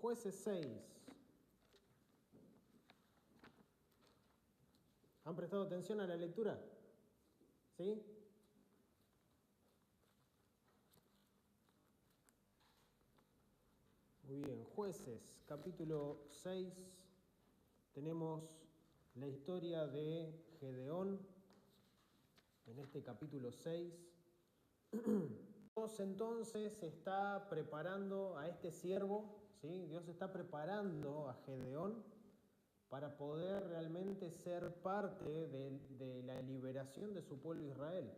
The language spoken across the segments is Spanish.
Jueces 6. ¿Han prestado atención a la lectura? ¿Sí? Muy bien, Jueces, capítulo 6. Tenemos la historia de Gedeón en este capítulo 6. Dios entonces está preparando a este siervo, ¿sí? Dios está preparando a Gedeón para poder realmente ser parte de la liberación de su pueblo Israel.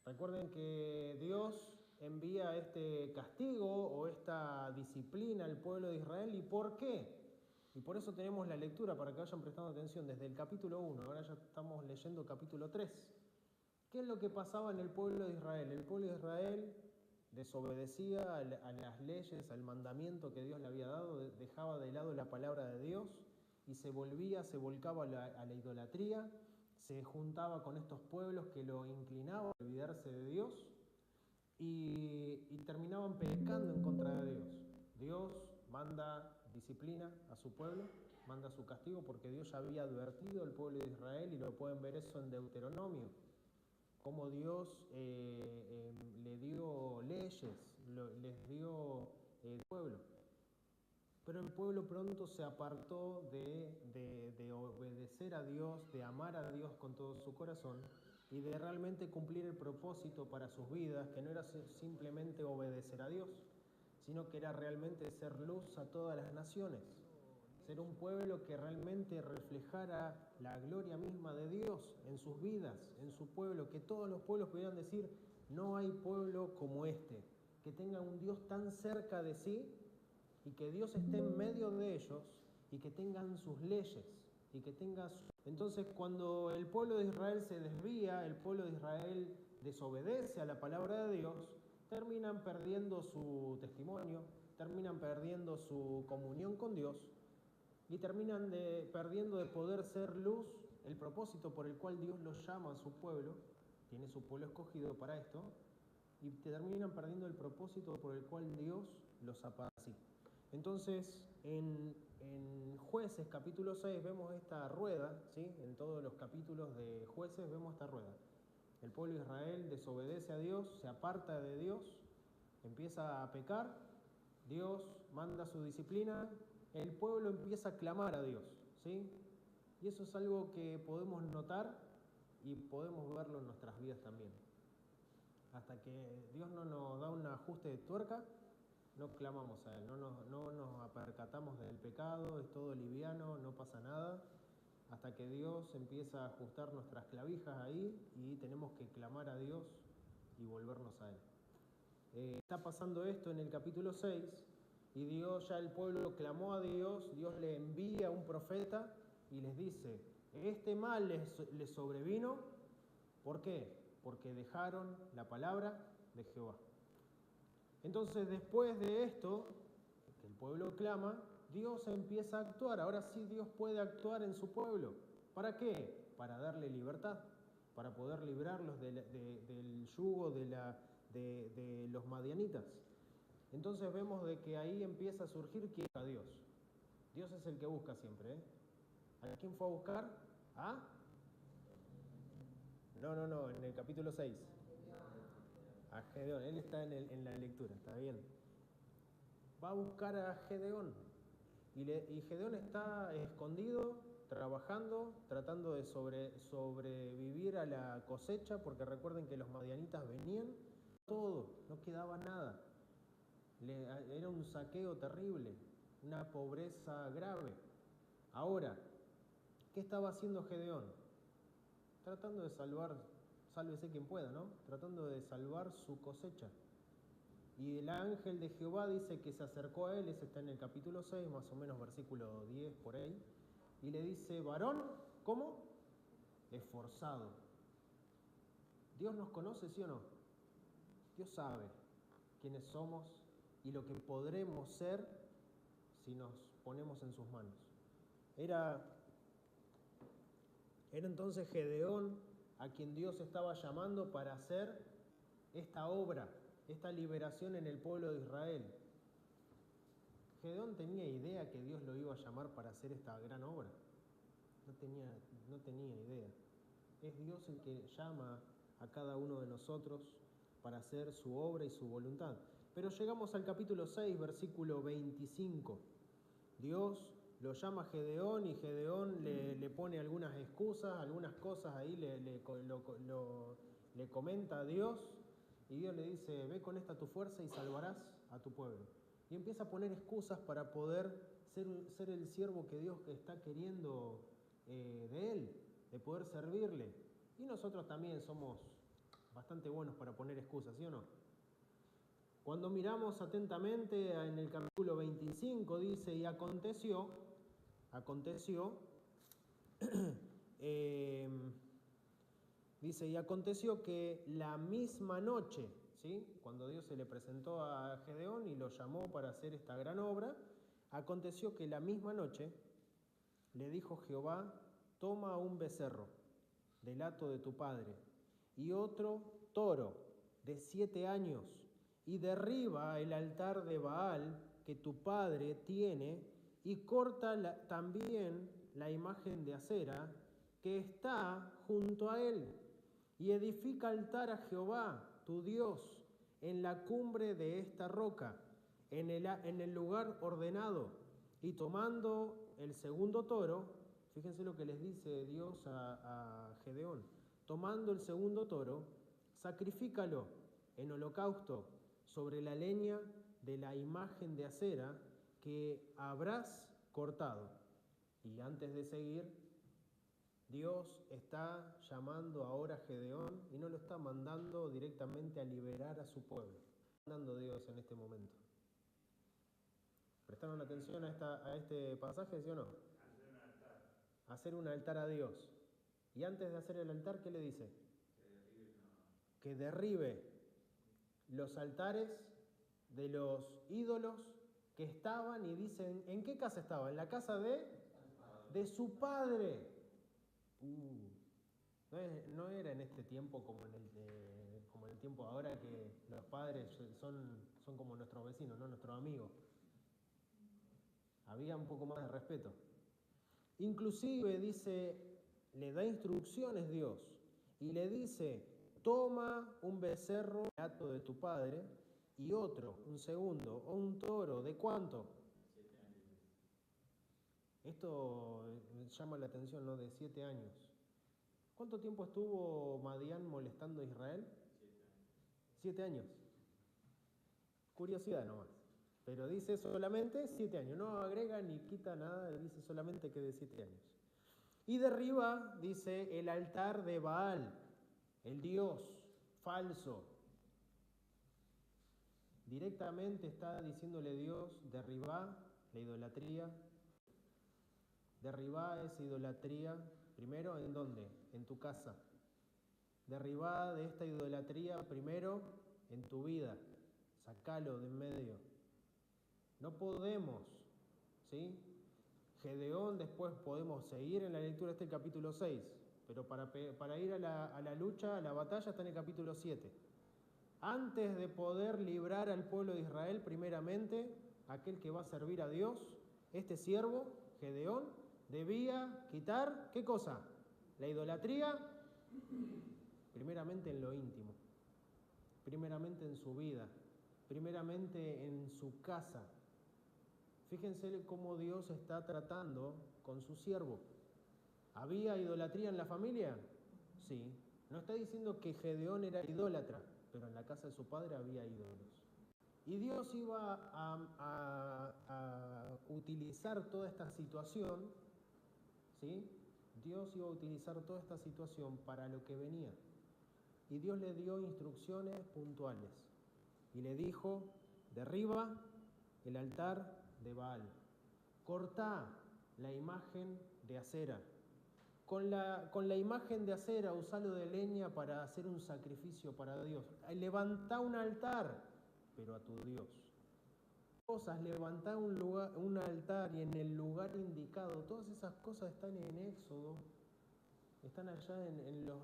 Recuerden que Dios envía este castigo o esta disciplina al pueblo de Israel. ¿Y por qué? Y por eso tenemos la lectura, para que vayan prestando atención, desde el capítulo 1. Ahora ya estamos leyendo capítulo 3. ¿Qué es lo que pasaba en el pueblo de Israel? El pueblo de Israel desobedecía a las leyes, al mandamiento que Dios le había dado, dejaba de lado la palabra de Dios y se volcaba a la idolatría, se juntaba con estos pueblos que lo inclinaban a olvidarse de Dios y terminaban pecando en contra de Dios. Dios manda disciplina a su pueblo, manda su castigo, porque Dios ya había advertido al pueblo de Israel, y lo pueden ver eso en Deuteronomio, cómo Dios le dio leyes, les dio pueblo. Pero el pueblo pronto se apartó de obedecer a Dios, de amar a Dios con todo su corazón y de realmente cumplir el propósito para sus vidas, que no era simplemente obedecer a Dios, sino que era realmente ser luz a todas las naciones. Ser un pueblo que realmente reflejara la gloria misma de Dios en sus vidas, en su pueblo, que todos los pueblos pudieran decir: no hay pueblo como este, que tenga un Dios tan cerca de sí y que Dios esté en medio de ellos y que tengan sus leyes y que tenga su... Entonces, cuando el pueblo de Israel se desvía, el pueblo de Israel desobedece a la palabra de Dios, terminan perdiendo su testimonio, terminan perdiendo su comunión con Dios y terminan perdiendo de poder ser luz, el propósito por el cual Dios los llama a su pueblo, tiene su pueblo escogido para esto, y terminan perdiendo el propósito por el cual Dios los apacigua. Entonces, en Jueces capítulo 6 vemos esta rueda, ¿sí? En todos los capítulos de Jueces vemos esta rueda. El pueblo de Israel desobedece a Dios, se aparta de Dios, empieza a pecar, Dios manda su disciplina, el pueblo empieza a clamar a Dios, ¿sí? Y eso es algo que podemos notar y podemos verlo en nuestras vidas también. Hasta que Dios no nos da un ajuste de tuerca, no clamamos a Él, no nos percatamos del pecado, es todo liviano, no pasa nada, hasta que Dios empieza a ajustar nuestras clavijas ahí y tenemos que clamar a Dios y volvernos a Él. Está pasando esto en el capítulo 6 y Dios, ya el pueblo clamó a Dios, Dios le envía un profeta y les dice: este mal les sobrevino, ¿por qué? Porque dejaron la palabra de Jehová. Entonces, después de esto, que el pueblo clama, Dios empieza a actuar. Ahora sí Dios puede actuar en su pueblo. ¿Para qué? Para darle libertad, para poder librarlos del yugo de los madianitas. Entonces vemos de que ahí empieza a surgir quién busca a Dios. Dios es el que busca siempre, ¿eh? ¿A quién fue a buscar? ¿Ah? No, en el capítulo 6. A Gedeón, él está en la lectura, está bien. Va a buscar a Gedeón. Y Gedeón está escondido, trabajando, tratando de sobrevivir a la cosecha, porque recuerden que los madianitas venían, todo, no quedaba nada. Era un saqueo terrible, una pobreza grave. Ahora, ¿qué estaba haciendo Gedeón? Tratando de salvar, sálvese quien pueda, ¿no? Tratando de salvar su cosecha. Y el ángel de Jehová dice que se acercó a él, ese está en el capítulo 6, más o menos versículo 10 por ahí, y le dice: varón, ¿cómo? Esforzado. ¿Dios nos conoce, sí o no? Dios sabe quiénes somos y lo que podremos ser si nos ponemos en sus manos. Era entonces Gedeón a quien Dios estaba llamando para hacer esta obra, esta liberación en el pueblo de Israel. ¿Gedeón tenía idea que Dios lo iba a llamar para hacer esta gran obra? No tenía idea. Es Dios el que llama a cada uno de nosotros para hacer su obra y su voluntad. Pero llegamos al capítulo 6, versículo 25. Dios lo llama a Gedeón y Gedeón le pone algunas excusas, algunas cosas ahí, le comenta a Dios y Dios le dice, ve con esta tu fuerza y salvarás a tu pueblo. Y empieza a poner excusas para poder ser el siervo que Dios está queriendo de él, de poder servirle. Y nosotros también somos bastante buenos para poner excusas, ¿sí o no? Cuando miramos atentamente en el capítulo 25 dice, y aconteció, dice, y aconteció que la misma noche, ¿sí? Cuando Dios se le presentó a Gedeón y lo llamó para hacer esta gran obra, aconteció que la misma noche le dijo Jehová, toma un becerro del hato de tu padre y otro toro de 7 años y derriba el altar de Baal que tu padre tiene y corta también la imagen de Acera que está junto a él y edifica altar a Jehová tu Dios en la cumbre de esta roca, en el lugar ordenado, y tomando el segundo toro, fíjense lo que les dice Dios a Gedeón, tomando el segundo toro, sacrifícalo en holocausto sobre la leña de la imagen de Acera que habrás cortado. Y antes de seguir, Dios está llamando ahora a Gedeón y no lo está mandando directamente a liberar a su pueblo. Está mandando Dios en este momento. ¿Prestaron atención a este pasaje, sí o no? Hacer un altar a Dios. Y antes de hacer el altar, ¿qué le dice? Que derribe los altares de los ídolos que estaban, y dicen, ¿en qué casa estaba? En la casa de su padre. No era en este tiempo como en el tiempo ahora que los padres son como nuestros vecinos, ¿no? Nuestros amigos. Había un poco más de respeto. Inclusive dice, le da instrucciones Dios y le dice, toma un becerro del hato de tu padre y otro, un segundo, o un toro, ¿de cuánto? 7 años. Esto llama la atención, ¿no? De 7 años. ¿Cuánto tiempo estuvo Madián molestando a Israel? 7 años. Curiosidad nomás. Pero dice solamente 7 años. No agrega ni quita nada, dice solamente que de 7 años. Y derriba, dice, el altar de Baal, el dios falso. Directamente está diciéndole Dios, derribá la idolatría. Derribá esa idolatría. Primero, ¿en dónde? En tu casa. Derribá de esta idolatría primero en tu vida. Sacalo de en medio. No podemos, ¿sí? Gedeón, después podemos seguir en la lectura de este capítulo 6, pero para ir a la lucha, a la batalla, está en el capítulo 7. Antes de poder librar al pueblo de Israel, primeramente, aquel que va a servir a Dios, este siervo, Gedeón, debía quitar, ¿qué cosa? La idolatría, primeramente en lo íntimo, primeramente en su vida, primeramente en su casa. Fíjense cómo Dios está tratando con su siervo. ¿Había idolatría en la familia? Sí. No está diciendo que Gedeón era idólatra, pero en la casa de su padre había ídolos. Y Dios iba a utilizar toda esta situación, ¿sí? Dios iba a utilizar toda esta situación para lo que venía. Y Dios le dio instrucciones puntuales. Y le dijo, derriba el altar de Baal. Cortá la imagen de Acera. Con la imagen de Acera, usalo de leña para hacer un sacrificio para Dios. Levantá un altar, pero a tu Dios. Levantá un altar y en el lugar indicado. Todas esas cosas están en Éxodo están allá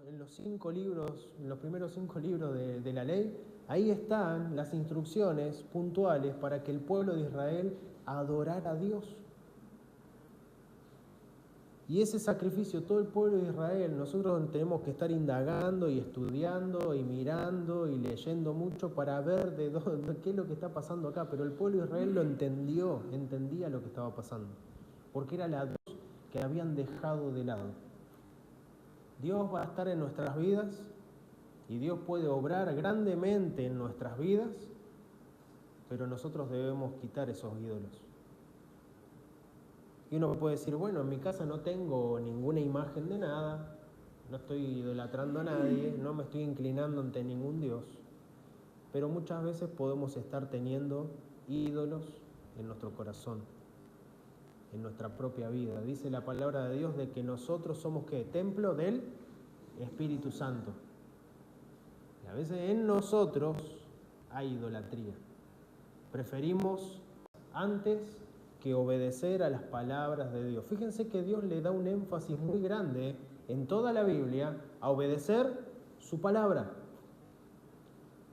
en los 5 libros, en los primeros 5 libros de la ley. Ahí están las instrucciones puntuales para que el pueblo de Israel adorara a Dios. Y ese sacrificio, todo el pueblo de Israel, nosotros tenemos que estar indagando y estudiando y mirando y leyendo mucho para ver qué es lo que está pasando acá. Pero el pueblo de Israel lo entendió, entendía lo que estaba pasando, porque era la Dios que habían dejado de lado. Dios va a estar en nuestras vidas y Dios puede obrar grandemente en nuestras vidas, pero nosotros debemos quitar esos ídolos. Y uno puede decir, bueno, en mi casa no tengo ninguna imagen de nada, no estoy idolatrando a nadie, no me estoy inclinando ante ningún Dios, pero muchas veces podemos estar teniendo ídolos en nuestro corazón, en nuestra propia vida. Dice la palabra de Dios de que nosotros somos, ¿qué? Templo del Espíritu Santo. Y a veces en nosotros hay idolatría. Preferimos antes que obedecer a las palabras de Dios. Fíjense que Dios le da un énfasis muy grande en toda la Biblia a obedecer su palabra.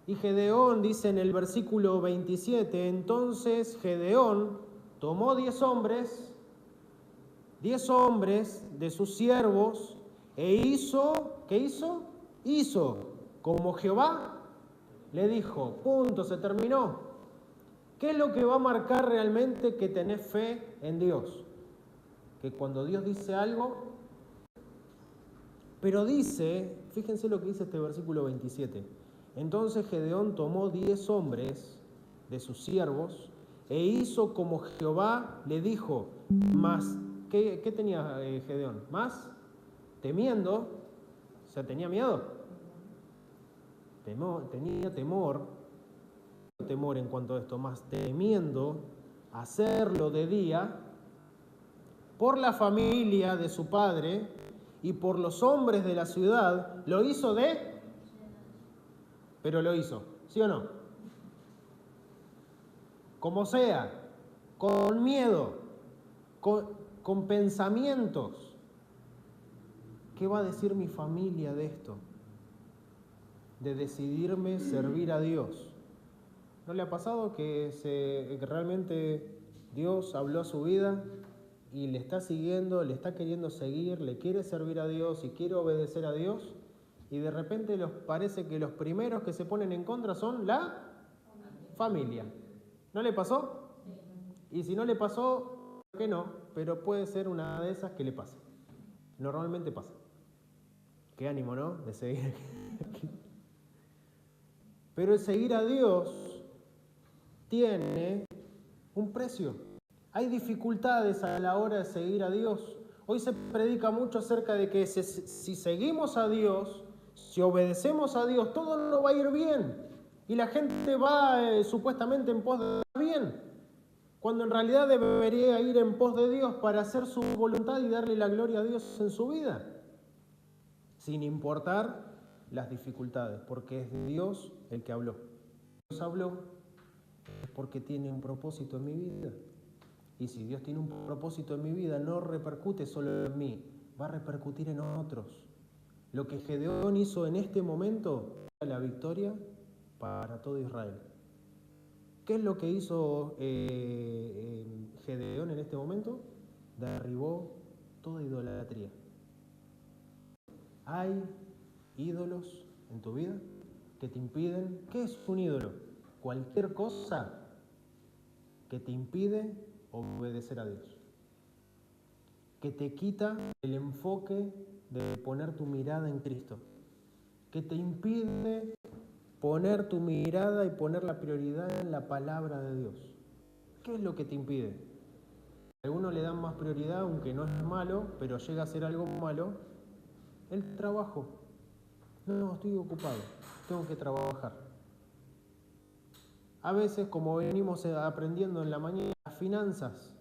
Y Gedeón dice en el versículo 27, entonces Gedeón tomó 10 hombres de sus siervos e hizo, ¿qué hizo? Hizo como Jehová le dijo. Punto, se terminó. ¿Qué es lo que va a marcar realmente que tenés fe en Dios? Que cuando Dios dice algo, pero dice, fíjense lo que dice este versículo 27. Entonces Gedeón tomó 10 hombres de sus siervos e hizo como Jehová le dijo. Mas, ¿qué tenía Gedeón? Más temiendo, o sea, tenía miedo. Tenía temor en cuanto a esto, más temiendo hacerlo de día por la familia de su padre y por los hombres de la ciudad, lo hizo pero lo hizo, ¿sí o no? Como sea, con miedo, con pensamientos. ¿Qué va a decir mi familia de esto? De decidirme servir a Dios. ¿No le ha pasado que realmente Dios habló a su vida y le está siguiendo, le está queriendo seguir, le quiere servir a Dios y quiere obedecer a Dios? Y de repente parece que los primeros que se ponen en contra son la familia. ¿No le pasó? Y si no le pasó, ¿por qué no? Pero puede ser una de esas que le pase. Normalmente pasa. Qué ánimo, ¿no? De seguir aquí. Pero el seguir a Dios tiene un precio. Hay dificultades a la hora de seguir a Dios. Hoy se predica mucho acerca de que si seguimos a Dios, si obedecemos a Dios, todo no va a ir bien. Y la gente va supuestamente en pos de bien, cuando en realidad debería ir en pos de Dios para hacer su voluntad y darle la gloria a Dios en su vida, sin importar las dificultades, porque es Dios el que habló. Dios habló es porque tiene un propósito en mi vida. Y si Dios tiene un propósito en mi vida, no repercute solo en mí, va a repercutir en otros. Lo que Gedeón hizo en este momento es la victoria para todo Israel. ¿Qué es lo que hizo Gedeón en este momento? Derribó toda idolatría. ¿Hay ídolos en tu vida que te impiden? ¿Qué es un ídolo? Cualquier cosa que te impide obedecer a Dios, que te quita el enfoque de poner tu mirada en Cristo, que te impide poner tu mirada y poner la prioridad en la palabra de Dios. ¿Qué es lo que te impide? Algunos le dan más prioridad, aunque no es malo, pero llega a ser algo malo, el trabajo. No, estoy ocupado, tengo que trabajar. A veces, como venimos aprendiendo en la mañana, las finanzas.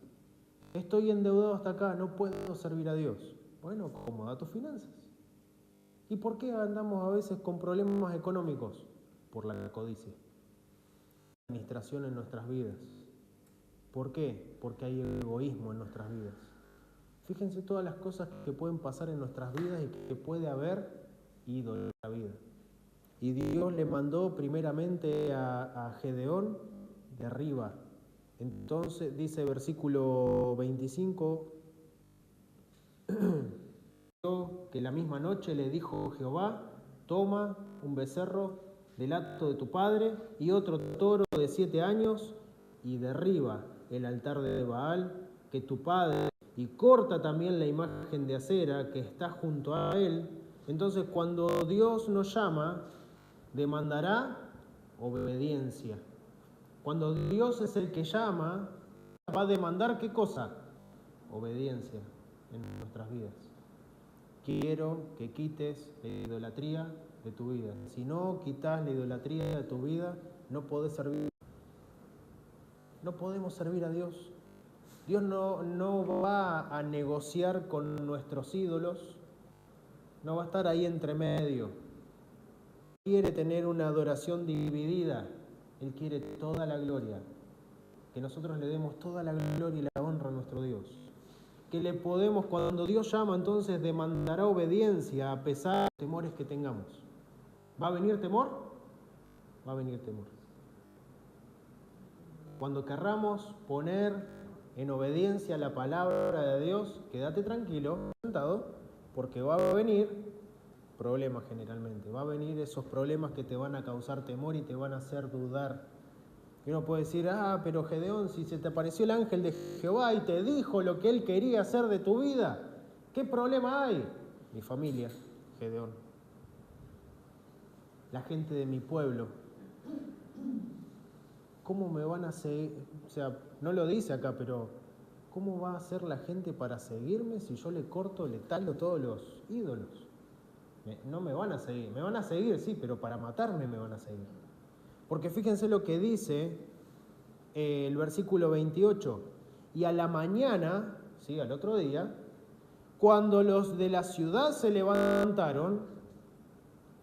Estoy endeudado hasta acá, no puedo servir a Dios. Bueno, acomoda tus finanzas. ¿Y por qué andamos a veces con problemas económicos? Por la codicia. La administración en nuestras vidas. ¿Por qué? Porque hay egoísmo en nuestras vidas. Fíjense todas las cosas que pueden pasar en nuestras vidas y que puede haber ídolos en la vida. Y Dios le mandó primeramente a Gedeón de arriba. Entonces dice versículo 25, que la misma noche le dijo Jehová, toma un becerro del hato de tu padre y otro toro de 7 años y derriba el altar de Baal que tu padre y corta también la imagen de acera que está junto a él. Entonces cuando Dios nos llama, demandará obediencia. Cuando Dios es el que llama, va a demandar ¿qué cosa? Obediencia en nuestras vidas. Quiero que quites la idolatría de tu vida. Si no quitas la idolatría de tu vida, no podés servir. No podemos servir a Dios. Dios no va a negociar con nuestros ídolos, no va a estar ahí entre medio. Quiere tener una adoración dividida. Él quiere toda la gloria. Que nosotros le demos toda la gloria y la honra a nuestro Dios. Que le podemos, cuando Dios llama, entonces demandará obediencia a pesar de los temores que tengamos. ¿Va a venir temor? Va a venir temor. Cuando querramos poner en obediencia la palabra de Dios, quédate tranquilo, sentado, porque va a venir problemas generalmente. Va a venir esos problemas que te van a causar temor y te van a hacer dudar. Y uno puede decir, pero Gedeón, si se te apareció el ángel de Jehová y te dijo lo que él quería hacer de tu vida, ¿qué problema hay? Mi familia, Gedeón. La gente de mi pueblo. ¿Cómo me van a seguir? O sea, no lo dice acá, pero ¿cómo va a hacer la gente para seguirme si yo le corto, le talo todos los ídolos? No me van a seguir. Me van a seguir, sí, pero para matarme me van a seguir. Porque fíjense lo que dice el versículo 28. Y a la mañana, ¿sí? Al otro día, cuando los de la ciudad se levantaron,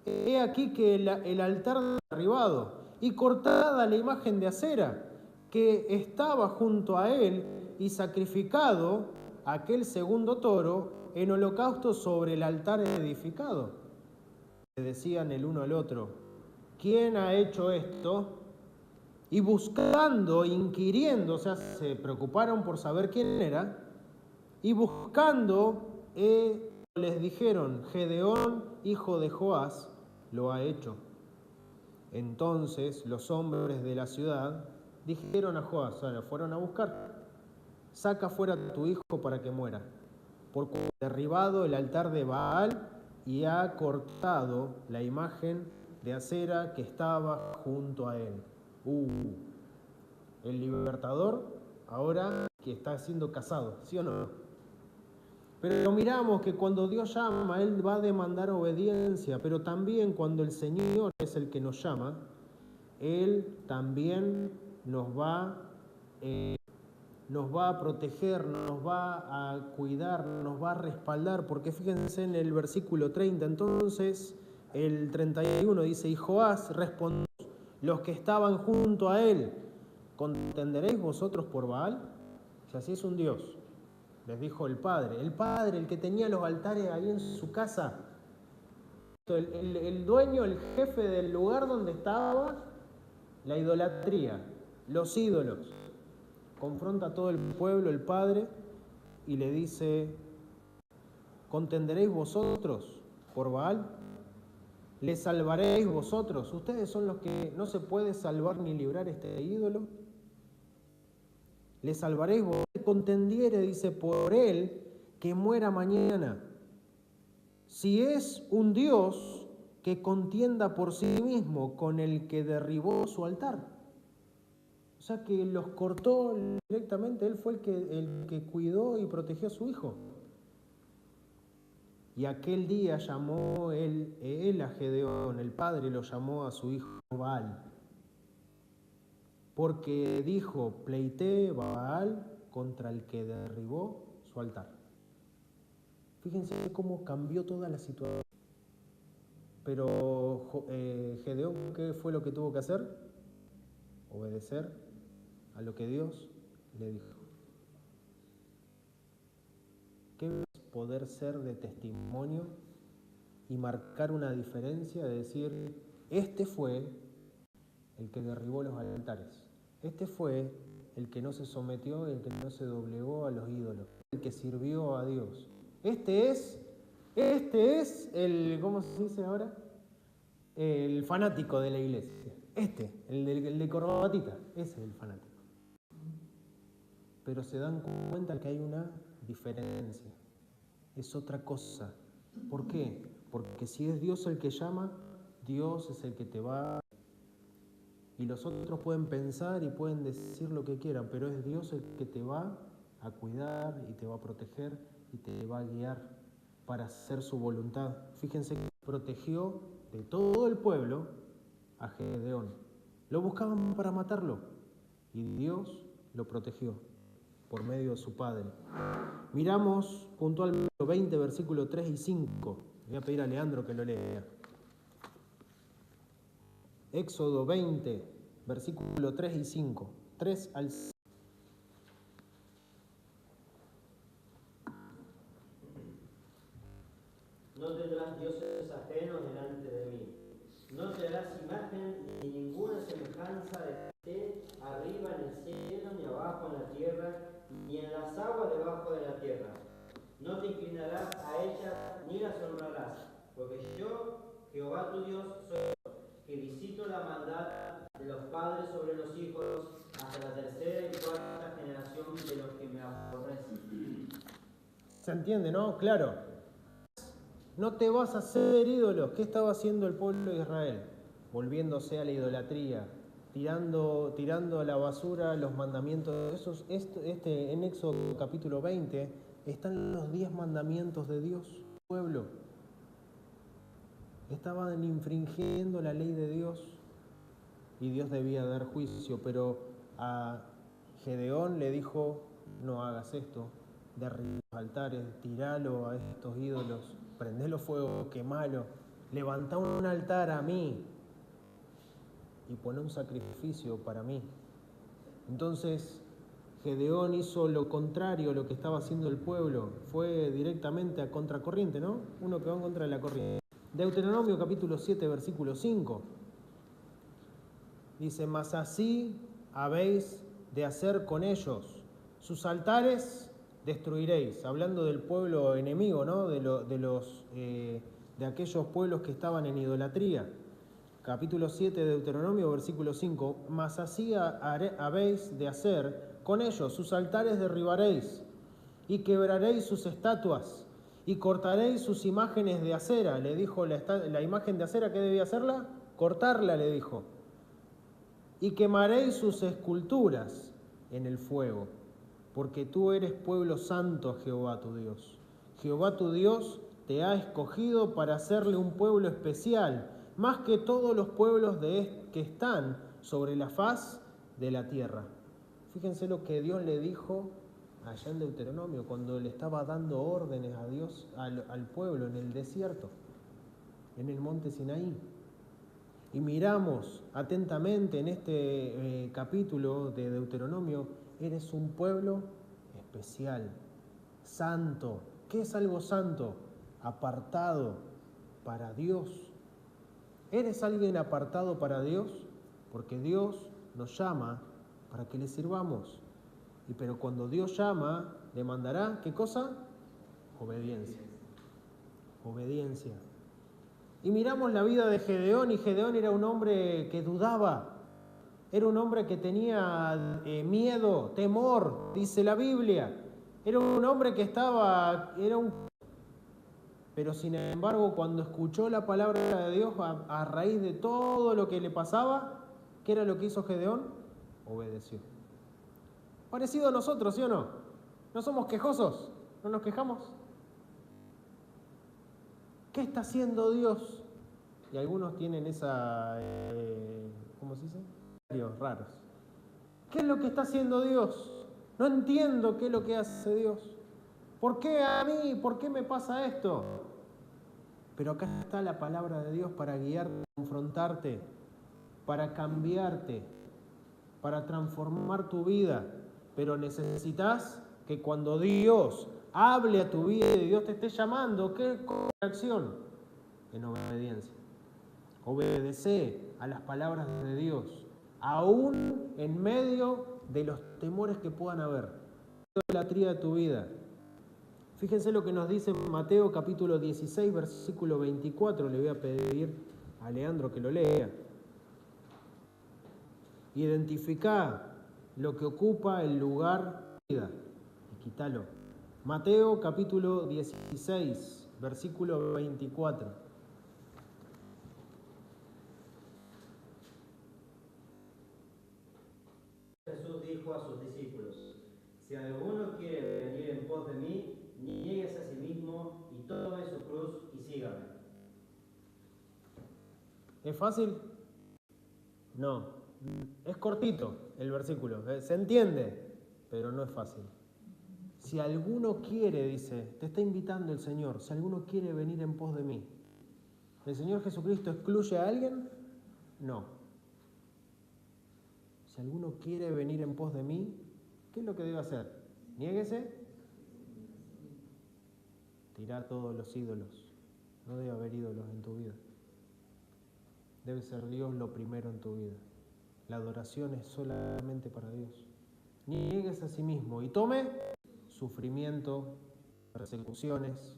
he aquí que el altar derribado y cortada la imagen de acera que estaba junto a él y sacrificado aquel segundo toro en holocausto sobre el altar edificado. Se decían el uno al otro, ¿quién ha hecho esto? Y buscando, inquiriendo, o sea, se preocuparon por saber quién era, y buscando, les dijeron, Gedeón, hijo de Joás, lo ha hecho. Entonces los hombres de la ciudad dijeron a Joás, o sea, fueron a buscar, saca fuera a tu hijo para que muera, porque ha derribado el altar de Baal y ha cortado la imagen de acera que estaba junto a él. El libertador ahora que está siendo casado, ¿sí o no? Pero miramos que cuando Dios llama, Él va a demandar obediencia, pero también cuando el Señor es el que nos llama, Él también nos va a proteger, nos va a cuidar, nos va a respaldar, porque fíjense en el versículo 30, entonces el 31 dice, y Joás respondió, los que estaban junto a él, ¿contenderéis vosotros por Baal? O sea, si es un Dios, les dijo el Padre, el que tenía los altares ahí en su casa, el dueño, el jefe del lugar donde estaba la idolatría, los ídolos. Confronta a todo el pueblo, el Padre, y le dice, ¿contenderéis vosotros por Baal? ¿Le salvaréis vosotros? ¿Ustedes son los que no se puede salvar ni librar este ídolo? ¿Le salvaréis vosotros? Contendiere, dice, por él que muera mañana. Si es un Dios que contienda por sí mismo con el que derribó su altar. O sea que los cortó directamente, él fue el que cuidó y protegió a su hijo. Y aquel día llamó él a Gedeón, el padre lo llamó a su hijo Baal. Porque dijo, pleité Baal contra el que derribó su altar. Fíjense cómo cambió toda la situación. Pero Gedeón, ¿qué fue lo que tuvo que hacer? Obedecer a lo que Dios le dijo. poder ser de testimonio y marcar una diferencia, de decir, este fue el que derribó los altares, este fue el que no se sometió, el que no se doblegó a los ídolos, el que sirvió a Dios. Este es el, ¿cómo se dice ahora? El fanático de la iglesia. El de corbatita, ese es el fanático. Pero se dan cuenta que hay una diferencia. Es otra cosa. ¿Por qué? Porque si es Dios el que llama, Dios es el que te va. Y los otros pueden pensar y pueden decir lo que quieran, pero es Dios el que te va a cuidar y te va a proteger y te va a guiar para hacer su voluntad. Fíjense que protegió de todo el pueblo a Gedeón. Lo buscaban para matarlo y Dios lo protegió por medio de su Padre. Miramos puntualmente 20, versículos 3 y 5. Voy a pedir a Leandro que lo lea. Éxodo 20, versículos 3 y 5. 3 al 5. No tendrás dioses ajenos delante de mí. No te harás imagen ni ninguna semejanza de ti arriba en el cielo, ni abajo en la tierra, ni en las aguas debajo de la tierra. No te inclinarás a ellas ni las honrarás, porque yo, Jehová tu Dios, soy Dios, que visito la maldad de los padres sobre los hijos hasta la tercera y cuarta generación de los que me aborrecen. ¿Se entiende, no? Claro. No te vas a hacer ídolos. ¿Qué estaba haciendo el pueblo de Israel? Volviéndose a la idolatría, tirando a la basura los mandamientos. En Éxodo capítulo 20 están los 10 mandamientos de Dios, pueblo. Estaban infringiendo la ley de Dios y Dios debía dar juicio, pero a Gedeón le dijo, no hagas esto, derriba los altares, tiralo a estos ídolos, prendelo fuego, quemalo, levantá un altar a mí y poné un sacrificio para mí. Entonces Gedeón hizo lo contrario a lo que estaba haciendo el pueblo, fue directamente a contracorriente, ¿no? Uno que va en contra de la corriente. Deuteronomio capítulo 7, versículo 5. Dice, mas así habéis de hacer con ellos. Sus altares destruiréis. Hablando del pueblo enemigo, ¿no? De aquellos pueblos que estaban en idolatría. Capítulo 7 de Deuteronomio, versículo 5. Mas así habéis de hacer con ellos. Sus altares derribaréis y quebraréis sus estatuas y cortaréis sus imágenes de acera. Le dijo la imagen de acera, ¿qué debía hacerla? Cortarla, le dijo. Y quemaréis sus esculturas en el fuego, porque tú eres pueblo santo a Jehová tu Dios. Jehová tu Dios te ha escogido para hacerle un pueblo especial, más que todos los pueblos que están sobre la faz de la tierra. Fíjense lo que Dios le dijo allá en Deuteronomio, cuando le estaba dando órdenes a Dios, al pueblo en el desierto, en el monte Sinaí. Y miramos atentamente en este capítulo de Deuteronomio, eres un pueblo especial, santo. ¿Qué es algo santo? Apartado para Dios. ¿Eres alguien apartado para Dios? Porque Dios nos llama para que le sirvamos. Pero cuando Dios llama, demandará, ¿qué cosa? Obediencia. Obediencia. Y miramos la vida de Gedeón, y Gedeón era un hombre que dudaba, era un hombre que tenía miedo, temor, dice la Biblia. Era un hombre que pero sin embargo, cuando escuchó la palabra de Dios, a raíz de todo lo que le pasaba, ¿qué era lo que hizo Gedeón? Obedeció. Parecido a nosotros, ¿sí o no? ¿No somos quejosos? ¿No nos quejamos? ¿Qué está haciendo Dios? Y algunos tienen ¿cómo se dice? Raros. ¿Qué es lo que está haciendo Dios? No entiendo qué es lo que hace Dios. ¿Por qué a mí? ¿Por qué me pasa esto? Pero acá está la palabra de Dios para guiarte, confrontarte, para cambiarte, para transformar tu vida. Pero necesitas que cuando Dios hable a tu vida y Dios te esté llamando, ¿qué acción? En obediencia. Obedece a las palabras de Dios, aún en medio de los temores que puedan haber. La idolatría de tu vida. Fíjense lo que nos dice Mateo capítulo 16, versículo 24. Le voy a pedir a Leandro que lo lea. Identifica lo que ocupa el lugar de tu vida y quítalo. Mateo capítulo 16, versículo 24. Jesús dijo a sus discípulos: si alguno quiere venir en pos de mí, niéguese a sí mismo y tome su cruz y sígame. ¿Es fácil? No. Es cortito el versículo, se entiende, pero no es fácil. Si alguno quiere, dice, te está invitando el Señor, si alguno quiere venir en pos de mí. ¿El Señor Jesucristo excluye a alguien? No. Si alguno quiere venir en pos de mí, ¿qué es lo que debe hacer? Niéguese. Tirá todos los ídolos. No debe haber ídolos en tu vida. Debe ser Dios lo primero en tu vida. La adoración es solamente para Dios. Niéguese a sí mismo y tome sufrimiento, persecuciones,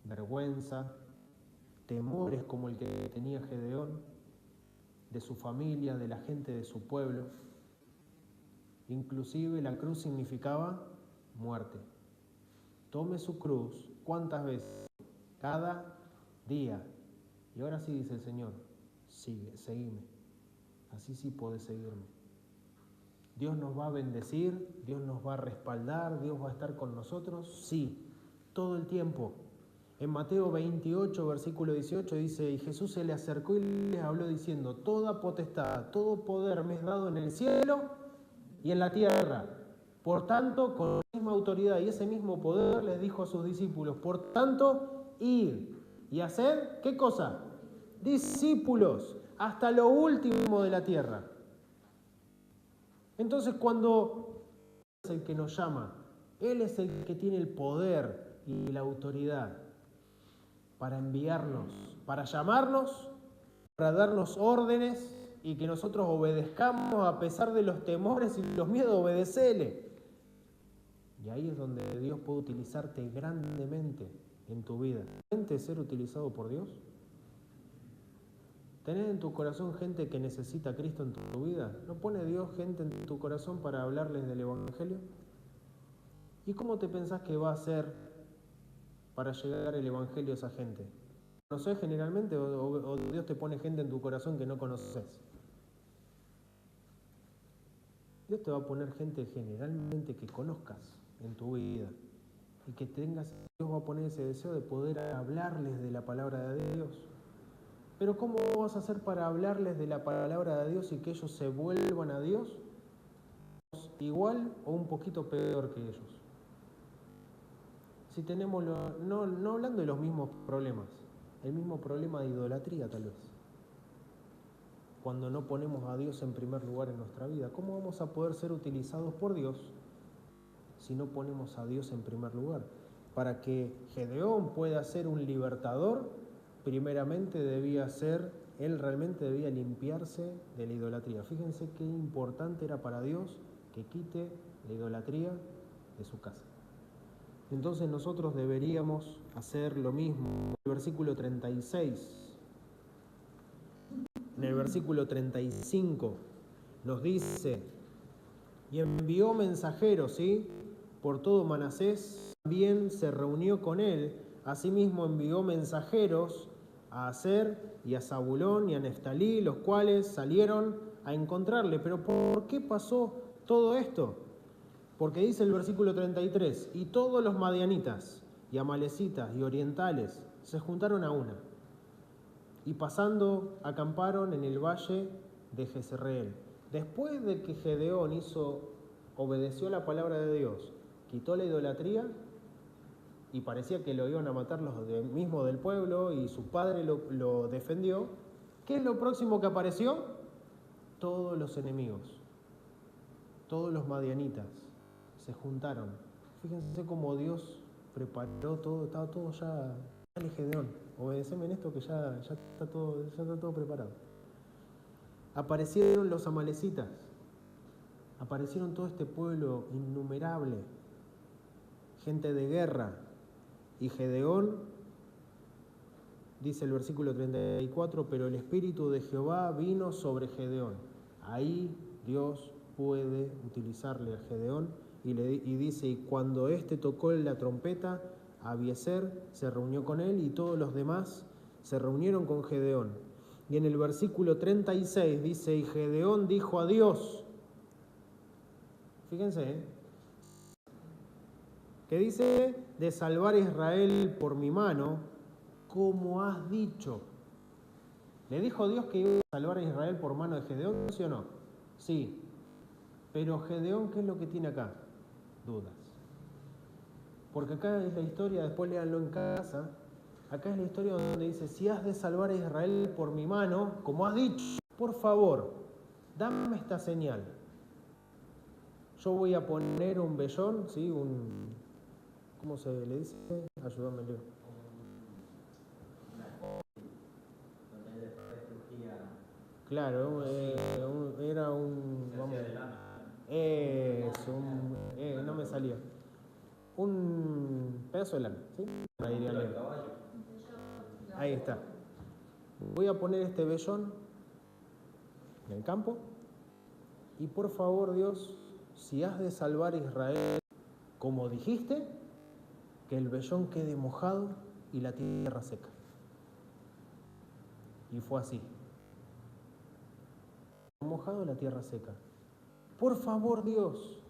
vergüenza, temores como el que tenía Gedeón, de su familia, de la gente de su pueblo. Inclusive la cruz significaba muerte. Tome su cruz, ¿cuántas veces? Cada día. Y ahora sí dice el Señor, seguime. Así sí podés seguirme. Dios nos va a bendecir, Dios nos va a respaldar, Dios va a estar con nosotros, sí, todo el tiempo. En Mateo 28, versículo 18 dice, y Jesús se le acercó y les habló diciendo, toda potestad, todo poder me es dado en el cielo y en la tierra. Por tanto, con la misma autoridad y ese mismo poder les dijo a sus discípulos, por tanto, id y haced, ¿qué cosa? Discípulos, hasta lo último de la tierra. Entonces, cuando es el que nos llama, Él es el que tiene el poder y la autoridad para enviarnos, para llamarnos, para darnos órdenes y que nosotros obedezcamos a pesar de los temores y los miedos, obedecele. Y ahí es donde Dios puede utilizarte grandemente en tu vida. ¿Quieres ser utilizado por Dios? ¿Tenés en tu corazón gente que necesita a Cristo en tu vida? ¿No pone Dios gente en tu corazón para hablarles del Evangelio? ¿Y cómo te pensás que va a hacer para llegar el Evangelio a esa gente? ¿Conoces generalmente o Dios te pone gente en tu corazón que no conoces? Dios te va a poner gente generalmente que conozcas en tu vida y que tengas, Dios va a poner ese deseo de poder hablarles de la palabra de Dios. Pero ¿cómo vas a hacer para hablarles de la palabra de Dios y que ellos se vuelvan a Dios igual o un poquito peor que ellos? Si tenemos, no hablando de los mismos problemas, el mismo problema de idolatría tal vez. Cuando no ponemos a Dios en primer lugar en nuestra vida, ¿cómo vamos a poder ser utilizados por Dios si no ponemos a Dios en primer lugar? Para que Gedeón pueda ser un libertador, primeramente él realmente debía limpiarse de la idolatría. Fíjense qué importante era para Dios que quite la idolatría de su casa. Entonces nosotros deberíamos hacer lo mismo. En el versículo 36, en el versículo 35 nos dice, y envió mensajeros, ¿sí?, por todo Manasés, también se reunió con él, asimismo envió mensajeros a Aser y a Zabulón y a Neftalí, los cuales salieron a encontrarle. Pero ¿por qué pasó todo esto? Porque dice el versículo 33, y todos los madianitas y amalecitas y orientales se juntaron a una, y pasando acamparon en el valle de Jezreel. Después de que Gedeón obedeció la palabra de Dios, quitó la idolatría y parecía que lo iban a matar los mismos del pueblo y su padre lo defendió, ¿qué es lo próximo que apareció? Todos los enemigos, todos los madianitas se juntaron, Fíjense cómo Dios preparó todo, estaba todo ya. Dale, Gedeón, obedeceme en esto que ya está todo preparado. Aparecieron los amalecitas, aparecieron todo este pueblo innumerable, gente de guerra, y Gedeón, dice el versículo 34, pero el Espíritu de Jehová vino sobre Gedeón. Ahí Dios puede utilizarle a Gedeón y dice, y cuando éste tocó la trompeta, Abiezer se reunió con él y todos los demás se reunieron con Gedeón. Y en el versículo 36 dice, y Gedeón dijo a Dios, fíjense, que dice, de salvar a Israel por mi mano, como has dicho. ¿Le dijo Dios que iba a salvar a Israel por mano de Gedeón, sí o no? Sí. Pero Gedeón, ¿qué es lo que tiene acá? Dudas. Porque acá es la historia, después léanlo en casa, acá es la historia donde dice, si has de salvar a Israel por mi mano, como has dicho, por favor, dame esta señal. Yo voy a poner un vellón, ¿sí? ¿Cómo se le dice? Ayúdame, Leo. Claro, era un... Vamos, no me salía. Un pedazo de lana, ¿sí? Ahí está. Voy a poner este vellón en el campo y por favor, Dios, si has de salvar a Israel, como dijiste, que el vellón quede mojado y la tierra seca. Y fue así. Mojado, la tierra seca. Por favor, Dios,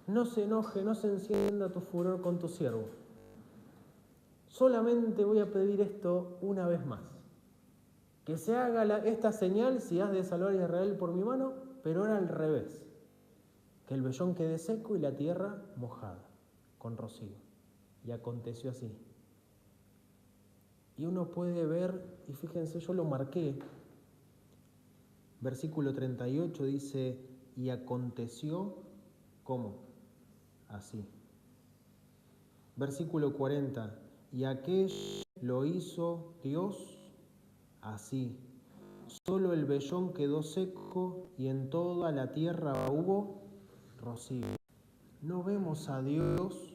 no se enoje, no se encienda tu furor con tu siervo. Solamente voy a pedir esto una vez más. Que se haga esta señal si has de salvar a Israel por mi mano, pero ahora al revés. Que el vellón quede seco y la tierra mojada, con rocío. Y aconteció así. Y uno puede ver, y fíjense, yo lo marqué, versículo 38 dice, y aconteció, ¿cómo? Así. Versículo 40, y aquello lo hizo Dios así. Solo el vellón quedó seco y en toda la tierra hubo rocío. No vemos a Dios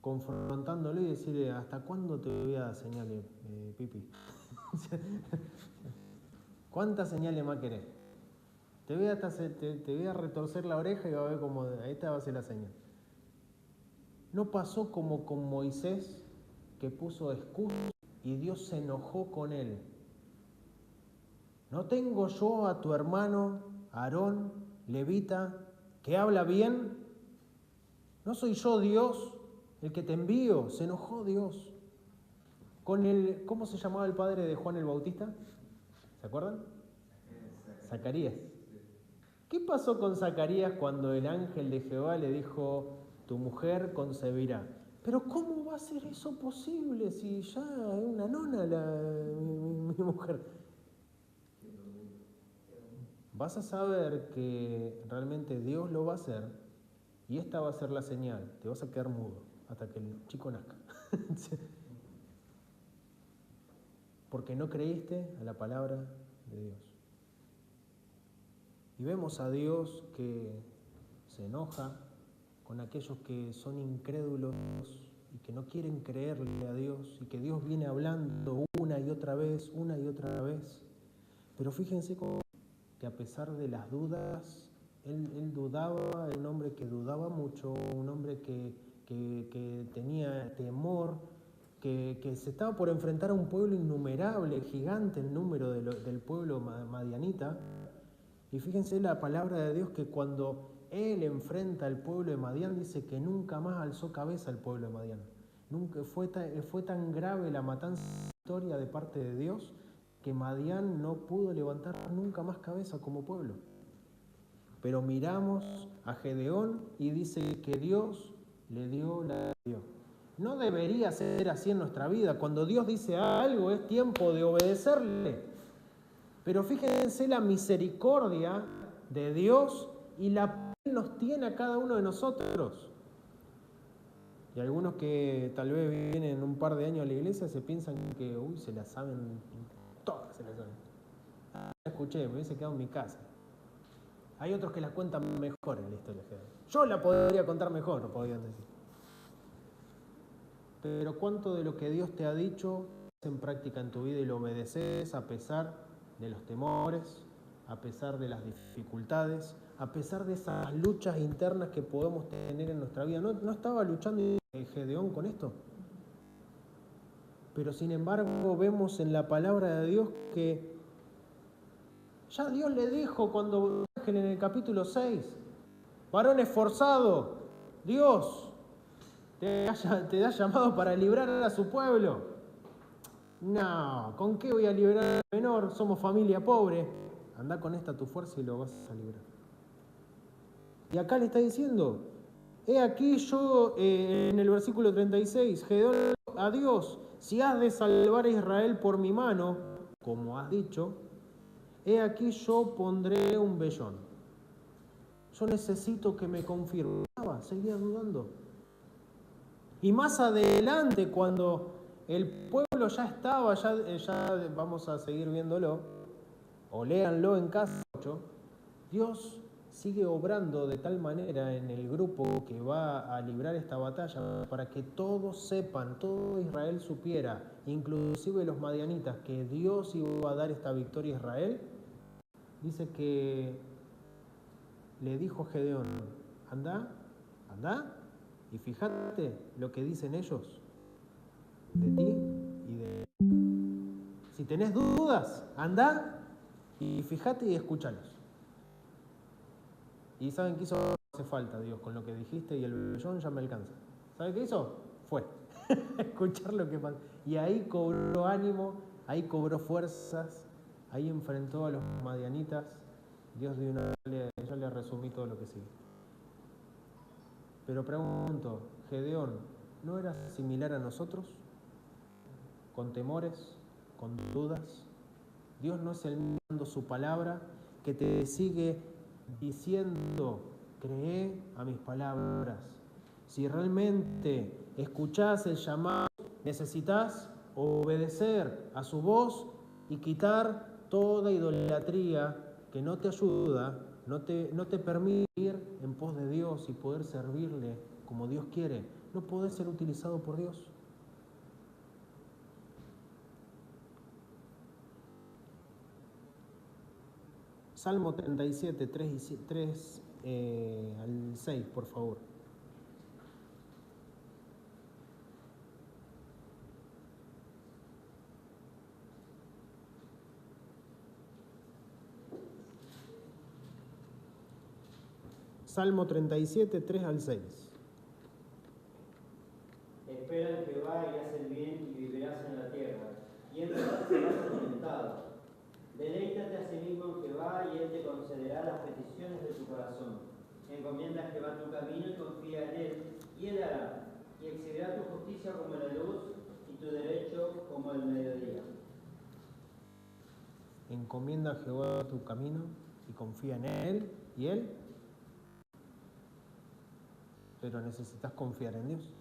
confrontándolo y decirle, ¿hasta cuándo te voy a dar señales, Pipi? ¿Cuántas señales más querés? Te voy a retorcer la oreja y va a ver cómo esta va a ser la señal. No pasó como con Moisés, que puso excusa y Dios se enojó con él. ¿No tengo yo a tu hermano Aarón, levita, que habla bien? ¿No soy yo Dios el que te envío? Se enojó Dios. ¿Cómo se llamaba el padre de Juan el Bautista? ¿Se acuerdan? Zacarías. ¿Qué pasó con Zacarías cuando el ángel de Jehová le dijo, tu mujer concebirá? Pero ¿cómo va a ser eso posible si ya es una nona mi mujer? Vas a saber que realmente Dios lo va a hacer y esta va a ser la señal. Te vas a quedar mudo hasta que el chico nazca. Porque no creíste a la palabra de Dios. Y vemos a Dios que se enoja con aquellos que son incrédulos y que no quieren creerle a Dios y que Dios viene hablando una y otra vez. Pero fíjense que a pesar de las dudas, él dudaba, era un hombre que dudaba mucho, un hombre que tenía temor, que se estaba por enfrentar a un pueblo innumerable, gigante el número del pueblo madianita. Y fíjense la palabra de Dios que cuando él enfrenta al pueblo de Madián, dice que nunca más alzó cabeza el pueblo de Madián. Nunca fue tan grave la matanza historia de parte de Dios que Madián no pudo levantar nunca más cabeza como pueblo. Pero miramos a Gedeón y dice que Dios le dio la dio. No debería ser así en nuestra vida. Cuando Dios dice algo es tiempo de obedecerle. Pero fíjense la misericordia de Dios y la que Él nos tiene a cada uno de nosotros. Y algunos que tal vez vienen un par de años a la iglesia se piensan que, se la saben, todas se la saben. La escuché, me hubiese quedado en mi casa. Hay otros que la cuentan mejor en la historia de Gedeón. Yo la podría contar mejor, podrían decir. Pero ¿cuánto de lo que Dios te ha dicho en práctica en tu vida y lo obedeces a pesar de los temores, a pesar de las dificultades, a pesar de esas luchas internas que podemos tener en nuestra vida? ¿No estaba luchando Gedeón con esto? Pero sin embargo vemos en la palabra de Dios que ya Dios le dijo cuando en el capítulo 6, varón esforzado, Dios te ha llamado para librar a su pueblo. No, ¿con qué voy a librar al menor? Somos familia pobre. Anda con esta tu fuerza y lo vas a librar. Y acá le está diciendo, he aquí yo, en el versículo 36, Gedeón a Dios, si has de salvar a Israel por mi mano, como has dicho, he aquí yo pondré un vellón. Yo necesito que me confirme. Seguía dudando. Y más adelante, cuando el pueblo ya estaba, ya vamos a seguir viéndolo, o léanlo en casa, Dios sigue obrando de tal manera en el grupo que va a librar esta batalla para que todos sepan, todo Israel supiera, inclusive los madianitas, que Dios iba a dar esta victoria a Israel. Dice que le dijo a Gedeón, anda, y fíjate lo que dicen ellos de ti y de... Si tenés dudas, anda y fíjate y escúchalos. ¿Y saben qué hizo? No hace falta, Dios, con lo que dijiste y el vellón ya me alcanza. ¿Saben qué hizo? Fue. Escuchar lo que pasó. Y ahí cobró ánimo, ahí cobró fuerzas, ahí enfrentó a los madianitas. Dios de una vez, ya le resumí todo lo que sigue. Pero pregunto, Gedeón, ¿no era similar a nosotros? ¿Con temores? ¿Con dudas? Dios no es el mismo dando su palabra que te sigue diciendo, cree a mis palabras. Si realmente escuchás el llamado, necesitas obedecer a su voz y quitar toda idolatría que no te ayuda, no te permite ir en pos de Dios y poder servirle como Dios quiere. No podés ser utilizado por Dios. Salmo 37, 3 al 6, por favor. Salmo 37, 3 al 6. Espera en Jehová y haz el bien y vivirás en la tierra, y en verdad serás alimentado. Deleítate a sí mismo en Jehová y Él te concederá las peticiones de tu corazón. Encomienda a Jehová tu camino y confía en Él, y Él hará, y exhibirá tu justicia como la luz y tu derecho como el mediodía. Encomienda a Jehová tu camino y confía en Él, y Él. Pero necesitas confiar en Dios.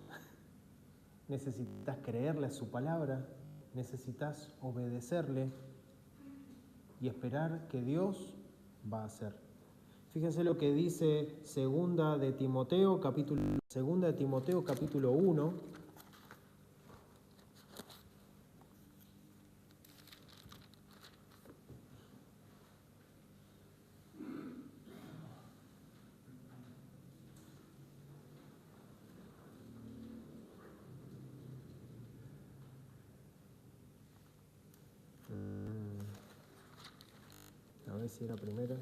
Necesitas creerle a su palabra, necesitas obedecerle y esperar que Dios va a hacer. Fíjense lo que dice 2 de Timoteo capítulo 1. A ver si era primera,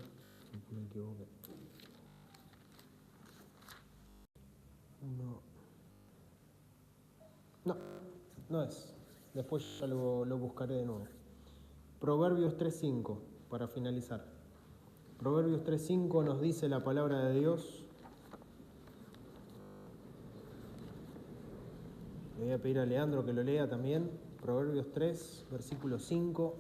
me equivoqué. No es. Después ya lo buscaré de nuevo. Proverbios 3:5, para finalizar. Proverbios 3:5 nos dice la palabra de Dios. Le voy a pedir a Leandro que lo lea también. Proverbios 3, versículo 5.